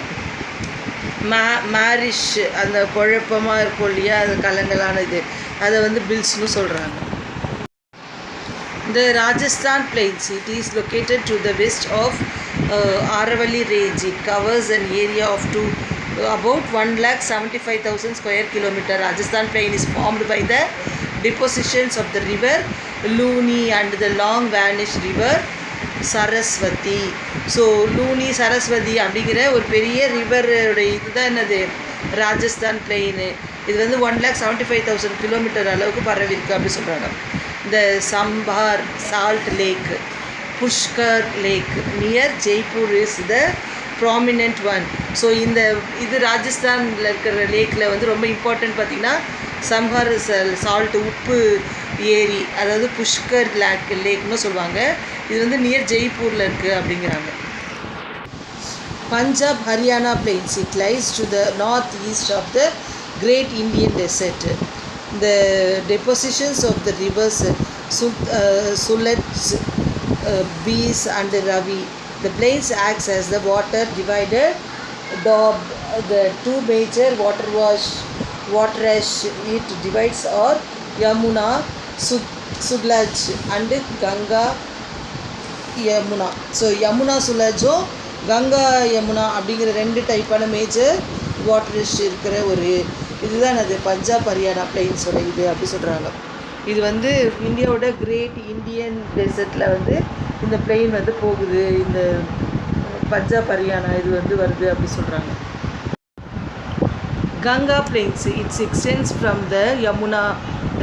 மேரிஷ் அந்த குழப்பமாக இருக்கும் இல்லையா, அது கலங்கலானது, அதை வந்து பில்ஸ்னு சொல்கிறாங்க. The Rajasthan Plains, it is located to the west of Aravalli range. It covers an area of about 1,75,000 square kilometer. Rajasthan Plain is formed by the depositions of the river Luni and the long vanished river Saraswati. So Luni Saraswati அப்படிங்கிற ஒரு பெரிய ரிவருடைய இதுதான் என்னது, ராஜஸ்தான் பிளெயின். இது வந்து 1,75,000 கிலோமீட்டர் அளவுக்கு பரவி இருக்குது அப்படி சொல்கிறாங்க. இந்த Sambhar salt lake, Pushkar lake near Jaipur is the prominent one. So இது ராஜஸ்தானில் இருக்கிற லேக்கில் வந்து ரொம்ப இம்பார்ட்டன்ட் பார்த்திங்கன்னா சம்ஹார் சால்ட் உப்பு ஏரி, அதாவது புஷ்கர் லேக்னு சொல்லுவாங்க. இது வந்து நியர் ஜெய்ப்பூரில் இருக்குது அப்படிங்கிறாங்க. Punjab Haryana plains, it lies to the north east of the great Indian desert. The depositions of the rivers Sutlej, Beas and Ravi. The plains acts as the water divider. The two major waterways it divides are Yamuna, Sutlej and Ganga Yamuna. So Yamuna Sutlejோ கங்கா யமுனா அப்படிங்கிற ரெண்டு டைப்பான மேஜர் வாட்டர்ஸ் இருக்கிற ஒரு இதுதான் அது பஞ்சாப் ஹரியானா பிளெயின்ஸோட இது அப்படி சொல்கிறாங்க. இது வந்து இந்தியாவோட கிரேட் இந்தியன் டெசர்ட்டில் வந்து இந்த பிளெயின் வந்து போகுது, இந்த பஞ்சாப் ஹரியானா இது வந்து வருது அப்படி சொல்கிறாங்க. Ganga plains, its extends from the Yamuna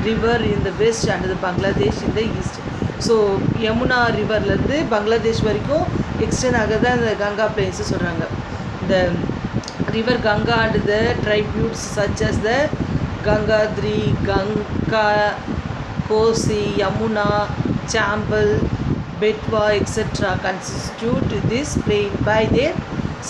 river in the west and the Bangladesh in the east. So Yamuna ரிவர்லேருந்து பங்களாதேஷ் வரைக்கும் எக்ஸ்டெண்ட் ஆகிறது அந்த கங்கா பிளெயின்ஸு சொல்கிறாங்க. இந்த river Ganga and the tributes such as the Gangadri, Ganga, Kosi, Yamuna, Chambal, Betwa, etc. constitute this plain by their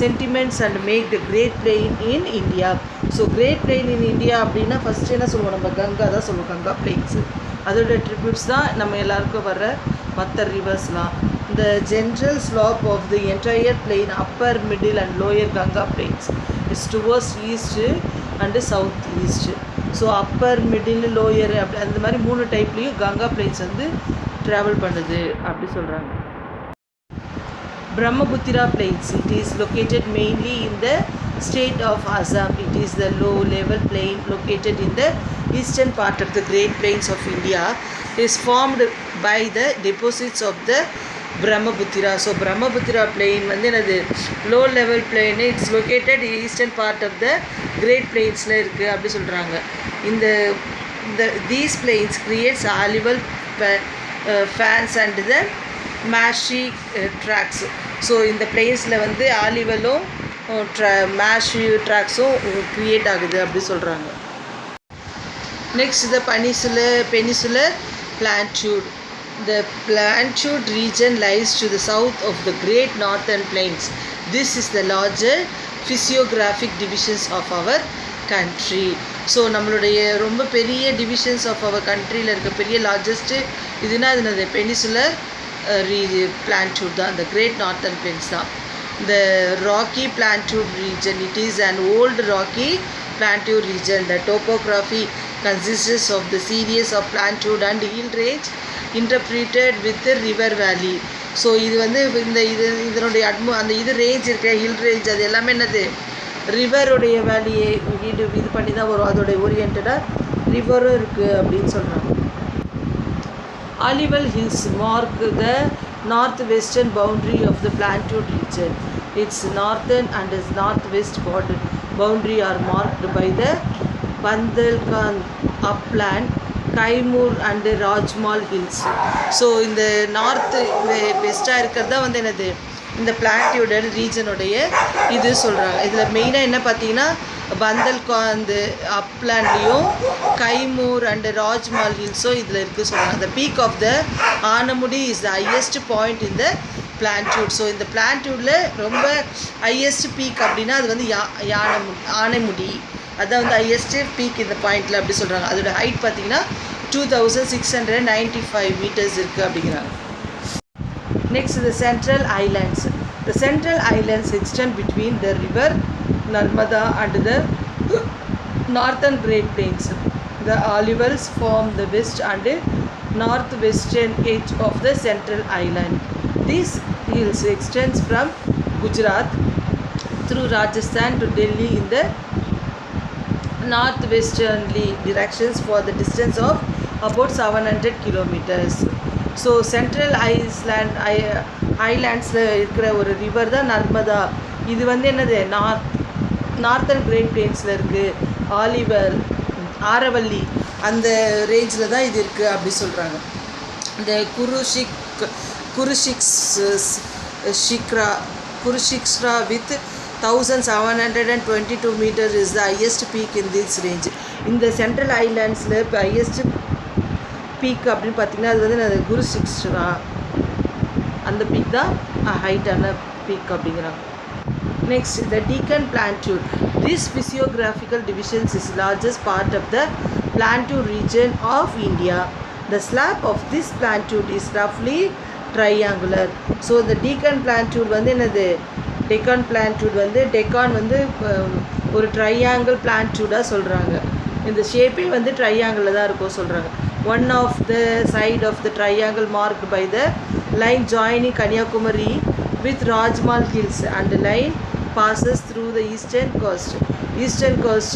sentiments and make the great plain in India. So great plain in India அப்படின்னா ஃபஸ்ட்டு என்ன சொல்லுவோம், நம்ம கங்கா தான் சொல்லுவோம், கங்கா பிளெயின்ஸு. அதோட ட்ரிபியூட்ஸ் தான் நம்ம எல்லாருக்கும் வர்ற மற்ற ரிவர்ஸ்லாம். The general slope of the entire plain, upper, middle and lower Ganga plains, is towards east and south east. So upper, middle, lower அப்படி அந்த மாதிரி 3 டைப்லேயும் கங்கா பிளெயின்ஸ் வந்து ட்ராவல் பண்ணுது அப்படி சொல்கிறாங்க. Brahmaputra plains, it is located mainly in the state of Assam. It is the low level plain located in the eastern part of the Great Plains of India. It is formed by the deposits of the Brahmaputra. So Brahmaputra plain வந்து என்னது low level plain, it's located in eastern part of the Great Plains-ல இருக்குது அப்படி சொல்கிறாங்க. These plains creates alluvial fans and the marshy tracks. So இந்த பிளேஸில் வந்து ஆலிவலும் மேஷி ட்ராக்ஸும் க்ரியேட் ஆகுது அப்படி சொல்கிறாங்க. Next the peninsular plateau. The Plantitude region lies to the south of the Great Northern Plains. This is the larger physiographic divisions of our country. So நம்மளுடைய ரொம்ப பெரிய டிவிஷன்ஸ் ஆஃப் அவர் கண்ட்ரியில் இருக்க பெரிய லார்ஜஸ்ட்டு இதுனா அது பெனிசுலர் பிளான்டியூட் தான், the Great Northern Plains தான். The Rocky Plateau region, it is an old rocky plateau region. The topography consists of the series of plateau and hill range interpreted with the river valley. So இது வந்து இதனுடைய அந்த இது ரேஞ்ச் இருக்கிற ஹில் ரேஞ்ச் அது எல்லாமே என்னது ரிவருடைய வேலியை இது பண்ணி தான் வரும். அதோடைய ஓரியன்டாக ரிவரும் இருக்குது அப்படின்னு சொல்கிறாங்க. Aliwal Hills mark the northwestern boundary of the Plateau region. Its northern and its northwest boundary are marked by the Bandhalkhand upland, Kaimur and Rajmal hills. So இந்த நார்த் வெஸ்ட்டாக இருக்கிறது தான் வந்து என்னது இந்த பிளாட்டியோட ரீஜனுடைய இது சொல்கிறாங்க. இதில் மெயினாக என்ன பார்த்தீங்கன்னா பந்தல்காந்து அப்லாண்ட்லேயும் கைமூர் அண்டு ராஜ்மால் ஹில்ஸும் இதில் இருக்குது சொல்கிறாங்க. The peak of the Anamudi is the highest point இந்த பிளான்டியூட். ஸோ இந்த பிளான்டியூடில் ரொம்ப ஹையஸ்ட் பீக் அப்படின்னா அது வந்து ஆனைமுடி, அதுதான் வந்து ஹையஸ்ட்டு பீக் இந்த பாயிண்டில் அப்படி சொல்கிறாங்க. அதோட ஹைட் பார்த்திங்கன்னா 2695 meters இருக்குது அப்படிங்கிறாங்க. Next, the Central Islands. The Central Islands extend between the river Narmada and the northern Great Plains. The Aliwals form the west and northwestern edge of the Central Island. These hills extends from Gujarat through Rajasthan to Delhi in the northwesterly directions for the distance of about 700 kilometers. So central ஐலாண்ட்ஸில் இருக்கிற ஒரு ரிவர் தான் நர்மதா. இது வந்து என்னது நார்த்தன் கிரேட் பிளேன்ஸில் இருக்குது. ஆரவல்லி அந்த ரேஞ்சில் தான் இது இருக்குது அப்படி சொல்கிறாங்க. இந்த குருஷிக்ஸ்ரா with 1722 meters is the highest peak in this range. இந்த சென்ட்ரல் ஐலாண்ட்ஸில் இப்போ ஹையஸ்ட் பீக் அப்படின்னு பார்த்தீங்கன்னா அது வந்து குருஷிக்ஸ்ரா அந்த பீக் தான் ஹைட்டான பீக் அப்படிங்கிறாங்க. Next the Deccan Plateau. This physiographical division is largest part of the Plateau region of India. The slab of this plateau is roughly triangular. So இந்த Deccan Plateau வந்து என்னது Deccan Plateau வந்து டெக்கான் வந்து ஒரு ட்ரையாங்கிள் பிளான்டியூடாக சொல்கிறாங்க. இந்த ஷேப்பே வந்து ட்ரையாங்கிளில் தான் இருக்கும் சொல்கிறாங்க. One of the side of the triangle marked by the line joining Kanyakumari with Rajmal Hills, and the line passes through the eastern coast. Eastern coast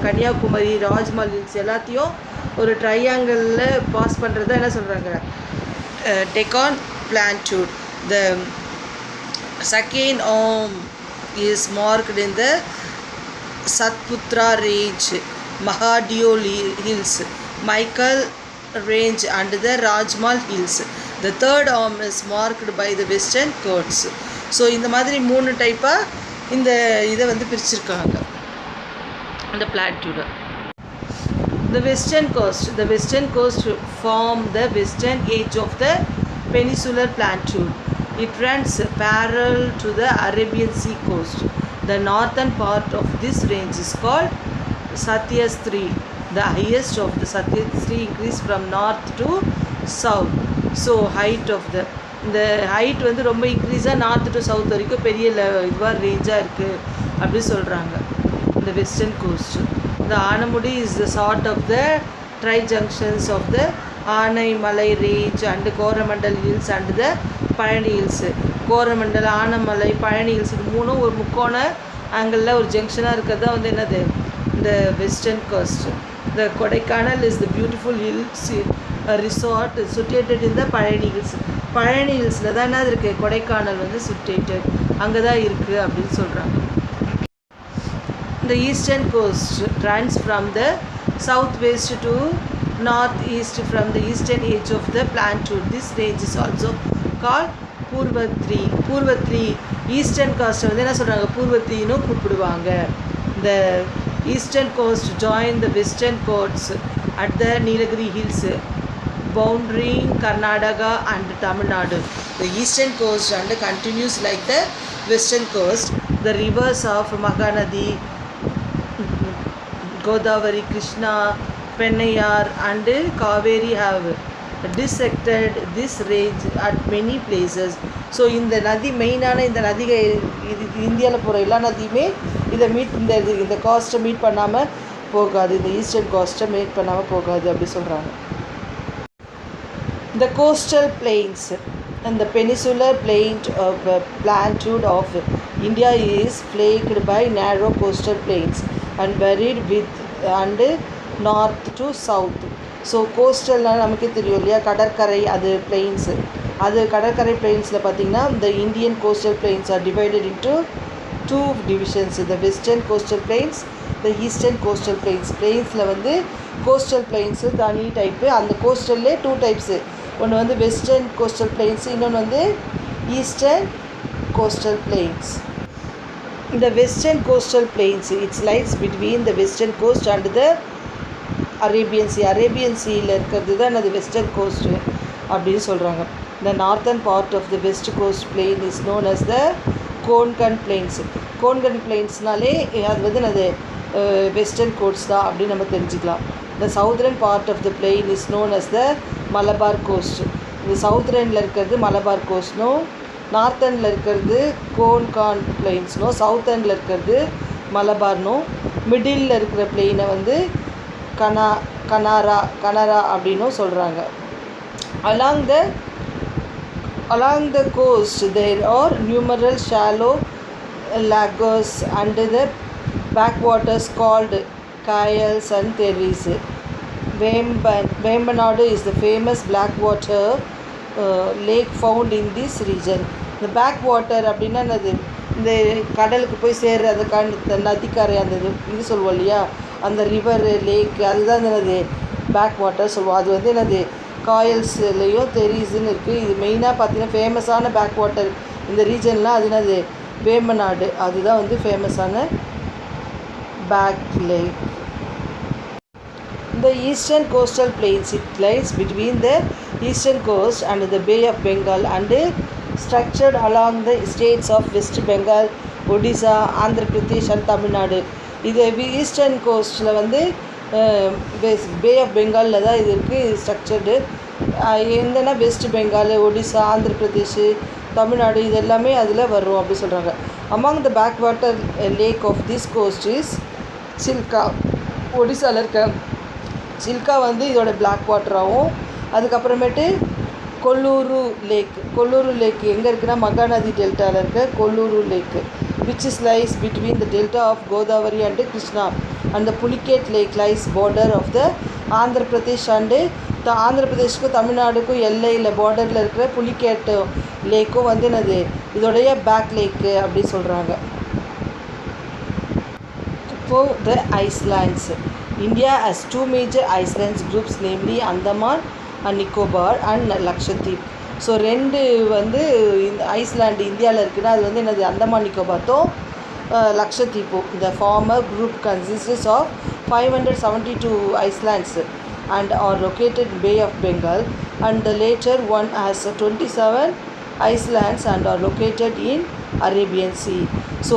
Kanyakumari, Rajmal Hills எல்லாத்தையும் ஒரு ட்ரையாங்கிளில் பாஸ் பண்ணுறது என்ன சொல்கிறாங்க Deccan Plateau. The second arm is marked in the Satputra range, Mahadev Hills, Michael range and the Rajmal Hills. The third arm is marked by the western coasts. So இந்த மாதிரி 3 டைப்பாக இந்த இதை வந்து பிரிச்சிருக்காங்க இந்த பிளாட்டியூட. The western coast form the western edge of the peninsular plateau. It runs parallel to the Arabian Sea coast. The northern part of this range is called Satyastri. The highest of the Satyastri increase from north to south. So height of the height வந்து ரொம்ப இன்க்ரீஸாக நார்த் டு சவுத் வரைக்கும் பெரிய இதுவாக ரேஞ்சாக இருக்குது அப்படி சொல்கிறாங்க இந்த western coast. The Anamudi is the sort of the tri-junctions of the Anaimalai range and Coromandel hills and the Palani hills. Coromandel, Anamalai, Palani hills இது மூணும் ஒரு முக்கோண ஆங்கிளில் ஒரு ஜங்ஷனாக இருக்கிறது தான் வந்து என்னது இந்த western coast. The Kodaikanal is the beautiful hills resort situated in the Palani hills. Palani hillsல தான் என்ன இருக்குது கொடைக்கானல் வந்து situated அங்கே தான் இருக்குது அப்படின்னு சொல்கிறாங்க. The eastern coast runs from the southwest to northeast from the eastern edge of the plateau. This range is also called Purvadri. Eastern காஸ்ட்டை வந்து என்ன சொல்கிறாங்க பூர்வத்ரின்னு கூப்பிடுவாங்க. The eastern coast join the western coasts at the Nilagiri hills bounding Karnataka and Tamil Nadu. The eastern coast and continues like the western coast. The rivers of Mahanadi, Godavari, Krishna, Pennayar and Kaveri have dissected this range at many places. So இந்த நதி மெயினான இந்த நதிகள் இந்தியாவில் போகிற எல்லா நதியுமே இதை இந்த காஸ்ட்டை மீட் பண்ணாமல் போகாது, இந்த ஈஸ்டர்ன் காஸ்ட்டை மீட் பண்ணாமல் போகாது அப்படி சொல்கிறாங்க. The coastal plains and the peninsular plantitude of India is flanked by narrow coastal plains and varied with and north to south. So கோஸ்டல்னால் நமக்கே தெரியும் இல்லையா, கடற்கரை அது பிளெயின்ஸு. அது கடற்கரை பிளெயின்ஸில் பார்த்திங்கன்னா இந்த Indian coastal plains are divided into 2 divisions, the western coastal plains, the eastern coastal plains. பிளெயின்ஸில் வந்து கோஸ்டல் பிளெயின்ஸு தனி டைப்பு, அந்த கோஸ்டல்லே 2 டைப்ஸு. ஒன்று வந்து வெஸ்டர்ன் கோஸ்டல் பிளெயின்ஸு, இன்னொன்று வந்து ஈஸ்டர்ன் கோஸ்டல் பிளெயின்ஸ். இந்த western coastal plains its lies between the western coast and the Arabian சீயில் இருக்கிறது தான் அது வெஸ்டர்ன் கோஸ்ட்டு அப்படின்னு சொல்கிறாங்க. The northern part of the west coast plain is known as the Konkan plains. Konkan plainsனாலே அது வந்து அது வெஸ்டர்ன் கோஸ்ட் தான் அப்படின்னு நம்ம தெரிஞ்சுக்கலாம். The southern part of the plain is known as the Malabar coast. இந்த சவுத்ரனில் இருக்கிறது மலபார் கோஸ்ட்னும், நார்த்தனில் இருக்கிறது கோன்கான் பிளெயின்ஸ்னும், சவுத்தனில் இருக்கிறது மலபார்னும், மிடில் இருக்கிற பிளெயினை வந்து கனாரா அப்படின்னும் சொல்கிறாங்க. Along the coast there are numerous shallow lagos and the backwaters called Kayals and Terris. Vembanadu is the famous blackwater lake found in this region. The backwater அப்படின்னா அது இந்த கடலுக்கு போய் சேர்ற அந்த நதிக்கரை அந்த இது சொல்லுவோம் இல்லையா, அந்த ரிவர் லேக், அதுதான் என்னது பேக் வாட்டர் சொல்லுவோம். அது வந்து என்னது காயல்ஸ்லேயும் தெரிஸ்ன்னு இருக்குது. இது மெயினாக பார்த்தீங்கன்னா ஃபேமஸான பேக் வாட்டர் இந்த ரீஜன்லாம் அது என்னது வேம்பநாடு, அதுதான் வந்து ஃபேமஸான back lake. The eastern coastal plains, it lies between the eastern coast and the Bay of Bengal and structured along the states of West Bengal, Odisha, Andhra Pradesh and Tamil Nadu. இது ஈஸ்டர்ன் கோஸ்ட்டில் வந்து பே ஆஃப் பெங்காலில் தான் இது இருக்குது ஸ்ட்ரக்சர்டு. எங்கன்னா வெஸ்ட் பெங்கால், ஒடிசா, ஆந்திர பிரதேஷ், தமிழ்நாடு இது எல்லாமே அதில் வரும் அப்படி சொல்கிறாங்க. Among the backwater lake of this coast is Chilka. ஒடிசாவில் இருக்க சில்கா வந்து இதோட பிளாக் வாட்டராகவும், அதுக்கப்புறமேட்டு கொல்லூரு லேக் எங்கே இருக்குன்னா மகாநதி டெல்டாவில் இருக்க கொல்லூரு லேக்கு, which is lies between the delta of Godavari and Krishna, and the Pulicat lake lies border of the Andhra Pradesh and Andhra பிரதேஷ்க்கும் தமிழ்நாடுக்கும் எல்லையில் பார்டரில் இருக்கிற புலிகேட் லேக்கும் வந்து என்னது இதோடைய பேக் லேக்கு அப்படி சொல்கிறாங்க. இப்போது த ஐஸ்லாண்ட்ஸ். India has 2 major islands groups, namely Andaman and Nicobar and Lakshadweep. So 2 வந்து இந்த ஐஸ்லாண்டு இந்தியாவில் இருக்குன்னா அது வந்து என்னது அந்தமான் நிக்கோபாரும் லக்ஷதீப்பு. இந்த former group consists of 572 islands and are located in Bay of Bengal, and the later one has 27 islands and are located in Arabian Sea. So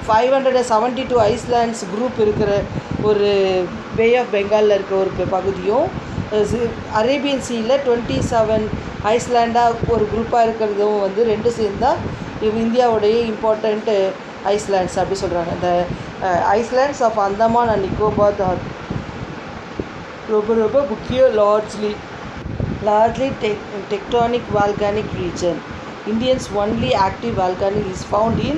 572 islands group இருக்கிற ஒரு பே ஆஃப் பெங்காலில் இருக்க ஒரு பகுதியும், அரேபியன் சீயில் 27 ஐஸ்லாண்டாக ஒரு குரூப்பாக இருக்கிறதும் வந்து 2 சேர்ந்தால் இந்தியாவுடைய இம்பார்ட்டண்ட் ஐஸ்லாண்ட்ஸ் அப்படி சொல்கிறாங்க. இந்த ஐஸ்லாண்ட்ஸ் ஆஃப் அந்தமான் அண்ட் நிக்கோபார் ரொம்ப முக்கிய largely tectonic volcanic region. India's only active volcano is found in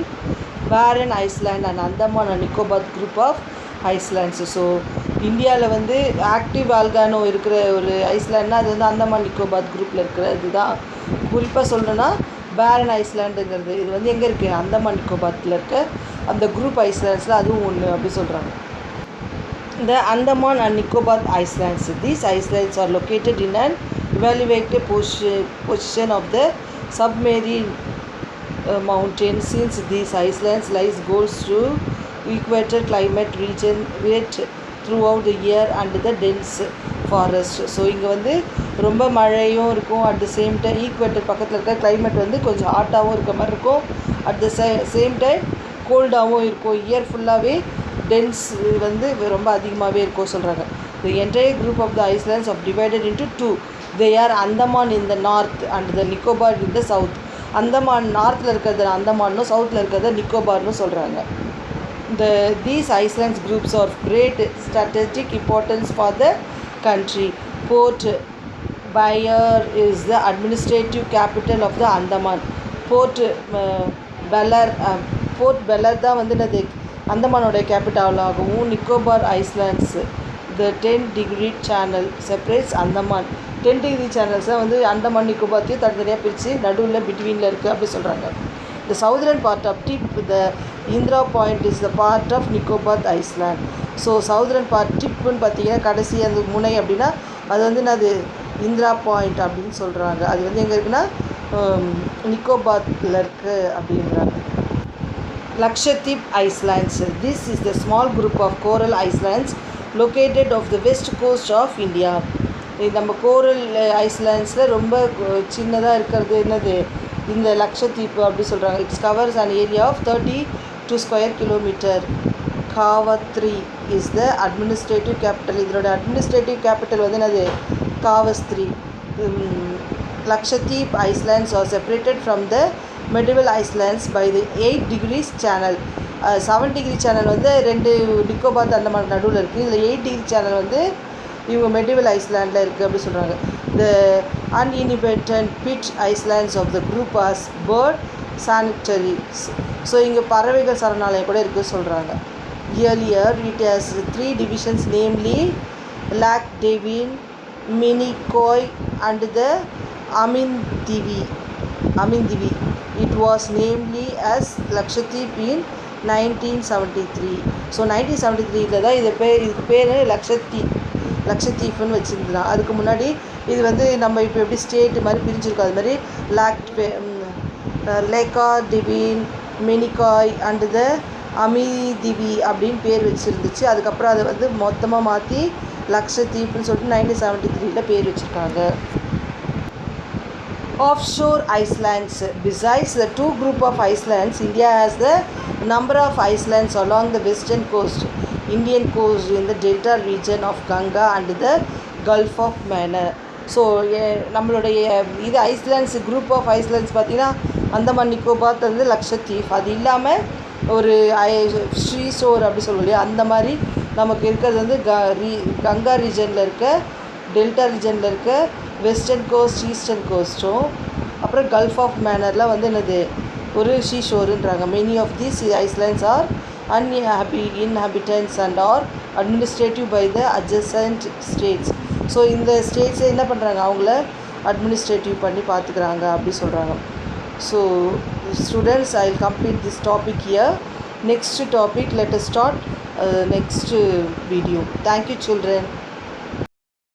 Barren Island and Andaman and Nicobar group of islands. So இந்தியாவில் வந்து ஆக்டிவ் வால்கானோ இருக்கிற ஒரு ஐஸ்லாண்ட்னா அது வந்து அந்தமான் நிக்கோபார் குரூப்பில் இருக்கிற இதுதான். குறிப்பாக சொல்லணுன்னா பேரன் ஐஸ்லாண்டுங்கிறது இது வந்து எங்கே இருக்குது, அந்தமான் நிக்கோபாரில் இருக்க அந்த குரூப் ஐஸ்லாண்ட்ஸில் அதுவும் ஒன்று அப்படி சொல்கிறாங்க. The Andaman and Nicobar Islands. These islands are located in an elevated position of the submarine mountain. Since these islands lies goes through equator climate region throughout the year and the dense forest. So இங்கே வந்து ரொம்ப மழையும் இருக்கும், at the same time equator பக்கத்தில் இருக்க கிளைமேட் வந்து கொஞ்சம் ஹாட்டாகவும் இருக்க மாதிரி இருக்கும், அட் த சேம் டைம் கோல்டாகவும் இருக்கும். இயர் ஃபுல்லாகவே டென்ஸ் வந்து ரொம்ப அதிகமாகவே இருக்கும் சொல்கிறாங்க. The entire group of the islands are divided into two. They are Andaman in the north and the Nicobar in the south. Andaman நார்த்தில் இருக்கிறது அந்தமானும் சவுத்தில் இருக்கிறது நிக்கோபார்னு சொல்கிறாங்க. These islands groups are of great strategic importance for the country. Port Blair is the administrative capital of the Andaman. Port Blair தான் வந்து என்னது அந்தமானோடைய கேபிட்டலாகவும். Nicobar ஐஸ்லாண்ட்ஸ் the 10-degree channel separates Andaman. 10-degree channels தான் வந்து அந்தமான் நிக்கோபார்த்தையும் தனித்தனியாக பிரித்து நடுவில் பிட்வீனில் இருக்குது அப்படி சொல்கிறாங்க. The southern part of tip, the Indra Point is the part of Nicobar Island. So southern part டிப்புன்னு பார்த்தீங்கன்னா கடைசி அந்த முனை அப்படின்னா அது வந்து என்னது இந்திரா பாயிண்ட் அப்படின்னு சொல்கிறாங்க. அது வந்து எங்கே இருக்குன்னா நிக்கோபாரில் இருக்குது அப்படின்றாங்க. Lakshadweep Islands. This is the small group of coral islands located off the west coast of India. நம்ம கோரல் ஐஸ்லாண்ட்ஸில் ரொம்ப சின்னதாக இருக்கிறது என்னது இந்த லக்ஷத்வீப் அப்படி சொல்கிறாங்க. Its covers an area of 32 square kilometre. காவத்ரி இஸ் த அட்மினிஸ்ட்ரேட்டிவ் கேபிட்டல். இதனோட அட்மினிஸ்ட்ரேட்டிவ் கேபிட்டல் வந்து என்னது காவஸ்திரி. Lakshadweep Islands are separated from the medieval islands by the 8 degrees channel. 7 degree channel வந்து ரெண்டு நிக்கோபார் அந்தமான் நடுவில் இருக்குது. இதில் 8 degree channel வந்து இவங்க மெடிவல் ஐஸ்லாண்டில் இருக்குது அப்படி சொல்கிறாங்க. The uninhabited pit islands of the group as bird sanctuaries. So இங்கே பறவைகள் சரணாலயம் கூட இருக்குது சொல்கிறாங்க. Earlier it has 3 divisions, namely Lac Devin, Minicoy and the Amindivi. It was named as Lakshadweep in 1973. So 1973 தான் இதுக்கு பேர் லக்ஷத்வீப்னு வச்சுருந்தான். அதுக்கு முன்னாடி இது வந்து நம்ம இப்போ எப்படி ஸ்டேட்டு மாதிரி பிரிஞ்சிருக்கோம் அது மாதிரி லேக்கா டிவின் மெனிகாய் அண்ட் த அமிதிவி அப்படின்னு பேர் வச்சுருந்துச்சு. அதுக்கப்புறம் அதை வந்து மொத்தமாக மாற்றி லக்ஷத்வீப்னு சொல்லிட்டு 1973 பேர் வச்சுருக்காங்க. Offshore islands. Besides the two group of islands, India has the number of islands along the western coast, Indian coast in the delta region of Ganga and the Gulf of Mannar. So நம்மளுடைய இது ஐஸ்லாண்ட்ஸ் குரூப் ஆஃப் ஐஸ்லாண்ட்ஸ் பார்த்திங்கன்னா அந்தமான் நிக்கோபார் வந்து லக்ஷத்வீப். அது இல்லாமல் ஒரு ஸ்ரீஷோர் அப்படி சொல்லுவோம் இல்லையா, அந்த மாதிரி நமக்கு இருக்கிறது வந்து கங்கா ரீஜனில் இருக்க டெல்டா ரீஜனில் இருக்க வெஸ்டர்ன் கோஸ்ட் ஈஸ்டர்ன் கோஸ்ட்டும் அப்புறம் கல்ஃப் ஆஃப் மேனரில் வந்து என்னது ஒரு ஷீஷோருன்றாங்க. Many of these islands are inhabitants and are administrative by the adjacent states. So இந்த ஸ்டேட்ஸை என்ன பண்ணுறாங்க, அவங்கள அட்மினிஸ்ட்ரேட்டிவ் பண்ணி பார்த்துக்கிறாங்க அப்படி சொல்கிறாங்க. So students, I will complete this topic here. Next topic, let us start next video. Thank you children.